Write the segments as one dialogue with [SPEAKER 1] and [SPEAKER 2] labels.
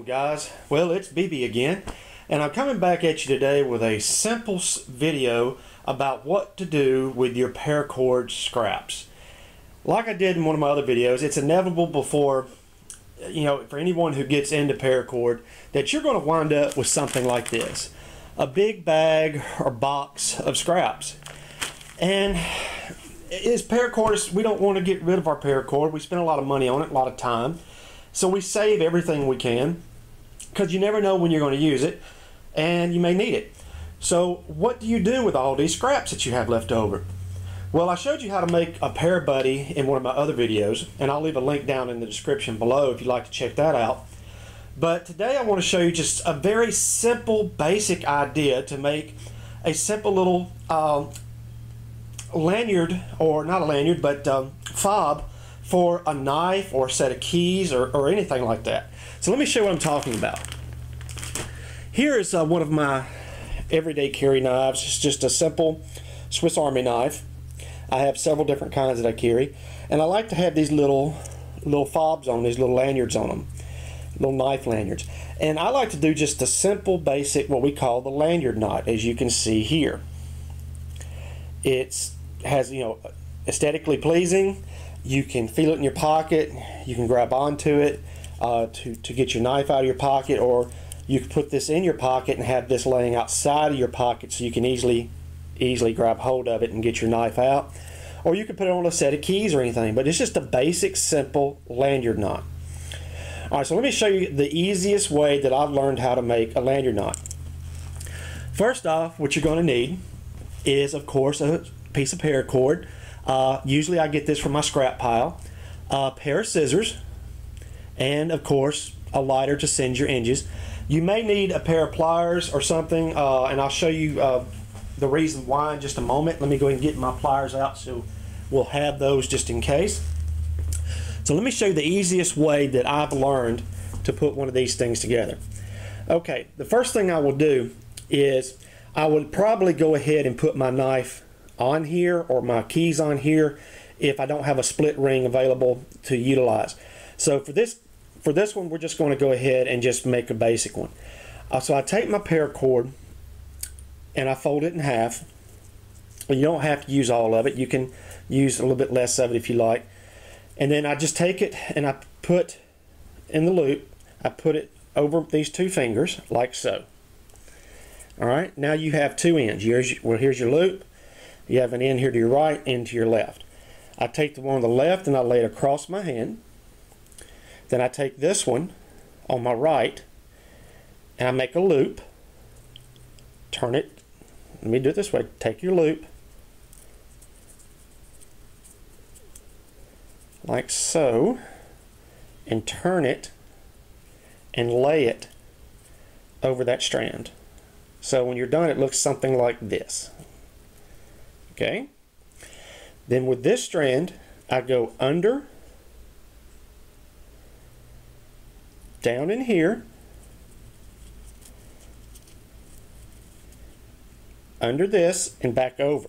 [SPEAKER 1] guys, well, it's BB again, and I'm coming back at you today with a simple video about what to do with your paracord scraps. Like I did in one of my other videos, it's inevitable before, for anyone who gets into paracord, that you're going to wind up with something like this, a big bag or box of scraps. And as paracordists, we don't want to get rid of our paracord. We spend a lot of money on it, a lot of time. So we save everything we can because you never know when you're going to use it and you may need it. So what do you do with all these scraps that you have left over? Well, I showed you how to make a Para Buddy in one of my other videos, and I'll leave a link down in the description below if you'd like to check that out. But today I want to show you just a very simple, basic idea to make a simple little lanyard, or not a lanyard, but fob for a knife or a set of keys or anything like that. So let me show you what I'm talking about. Here is one of my everyday carry knives. It's just a simple Swiss Army knife. I have several different kinds that I carry, and I like to have these little fobs on, these little lanyards on them, little knife lanyards. And I like to do just a simple, basic, what we call the lanyard knot, as you can see here. It has, aesthetically pleasing. You can feel it in your pocket. You can grab onto it to get your knife out of your pocket, or you can put this in your pocket and have this laying outside of your pocket so you can easily grab hold of it and get your knife out. Or you can put it on a set of keys or anything, but it's just a basic, simple lanyard knot. Alright, so let me show you the easiest way that I've learned how to make a lanyard knot. First off, what you're going to need is, of course, a piece of paracord. Usually I get this from my scrap pile, a pair of scissors, and of course a lighter to singe your hinges. You may need a pair of pliers or something, and I'll show you the reason why in just a moment. Let me go ahead and get my pliers out so we'll have those just in case. So let me show you the easiest way that I've learned to put one of these things together. Okay, the first thing I will do is I would probably go ahead and put my knife on here or my keys on here if I don't have a split ring available to utilize. So for this one, we're just going to go ahead and just make a basic one. So I take my paracord and I fold it in half. You don't have to use all of it. You can use a little bit less of it if you like. And then I just take it and I put in the loop, I put it over these two fingers like so. Alright, now you have two ends. Here's your loop. You have an end here to your right, end to your left. I take the one on the left and I lay it across my hand. Then I take this one on my right and I make a loop. Turn it. Let me do it this way. Take your loop like so and turn it and lay it over that strand. So when you're done, it looks something like this. Okay? Then with this strand, I go under, down in here, under this, and back over.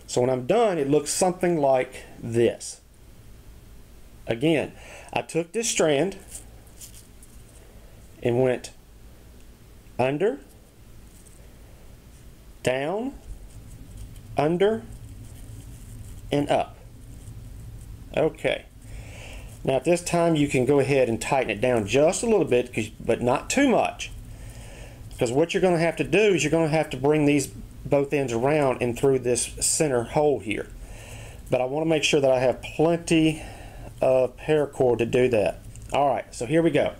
[SPEAKER 1] So when I'm done, it looks something like this. Again, I took this strand and went under, down, under, and up. Okay. Now at this time you can go ahead and tighten it down just a little bit, but not too much. Because what you're going to have to do is you're going to have to bring these both ends around and through this center hole here. But I want to make sure that I have plenty of paracord to do that. Alright, so here we go.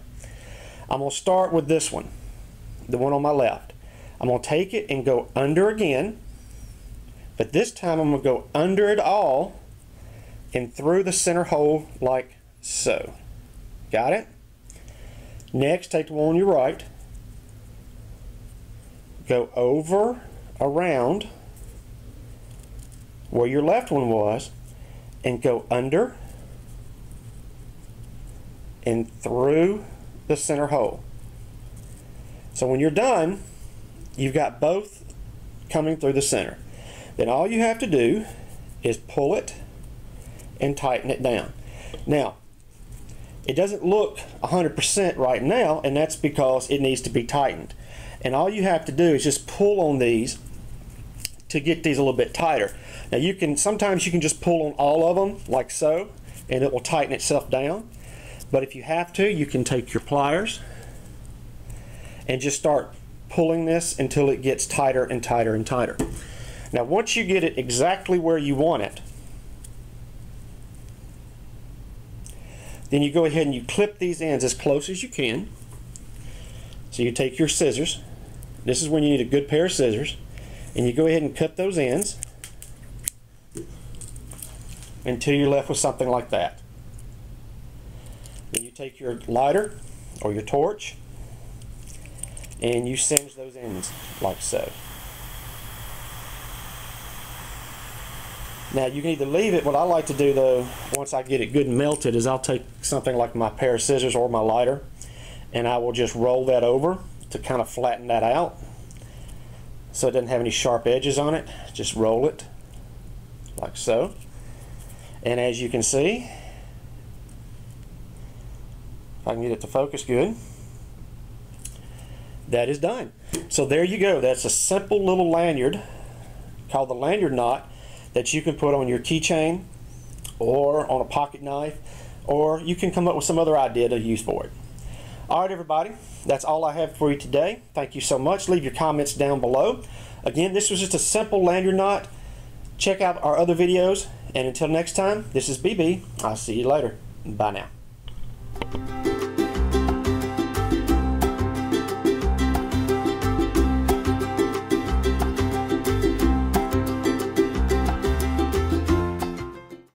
[SPEAKER 1] I'm going to start with this one, the one on my left. I'm going to take it and go under again, but this time I'm going to go under it all and through the center hole like so. Got it? Next, take the one on your right, go over, around where your left one was, and go under and through the center hole. So when you're done, you've got both coming through the center. Then all you have to do is pull it and tighten it down. Now, It doesn't look 100% right now, and that's because it needs to be tightened. And all you have to do is just pull on these to get these a little bit tighter. Now sometimes you can just pull on all of them like so, and it will tighten itself down. But if you have to, you can take your pliers and just start pulling this until it gets tighter and tighter and tighter. Now once you get it exactly where you want it, then you go ahead and you clip these ends as close as you can. So you take your scissors. This is when you need a good pair of scissors, and you go ahead and cut those ends until you're left with something like that. Then you take your lighter or your torch and you singe those ends like so. Now you can either leave it. What I like to do though, once I get it good and melted, is I'll take something like my pair of scissors or my lighter, and I will just roll that over to kind of flatten that out so it doesn't have any sharp edges on it. Just roll it like so, and as you can see, if I can get it to focus good, that is done. So there you go. That's a simple little lanyard called the lanyard knot that you can put on your keychain or on a pocket knife, or you can come up with some other idea to use for it. Alright everybody, that's all I have for you today. Thank you so much. Leave your comments down below. Again, this was just a simple lanyard knot. Check out our other videos, and until next time, this is BB. I'll see you later. Bye now.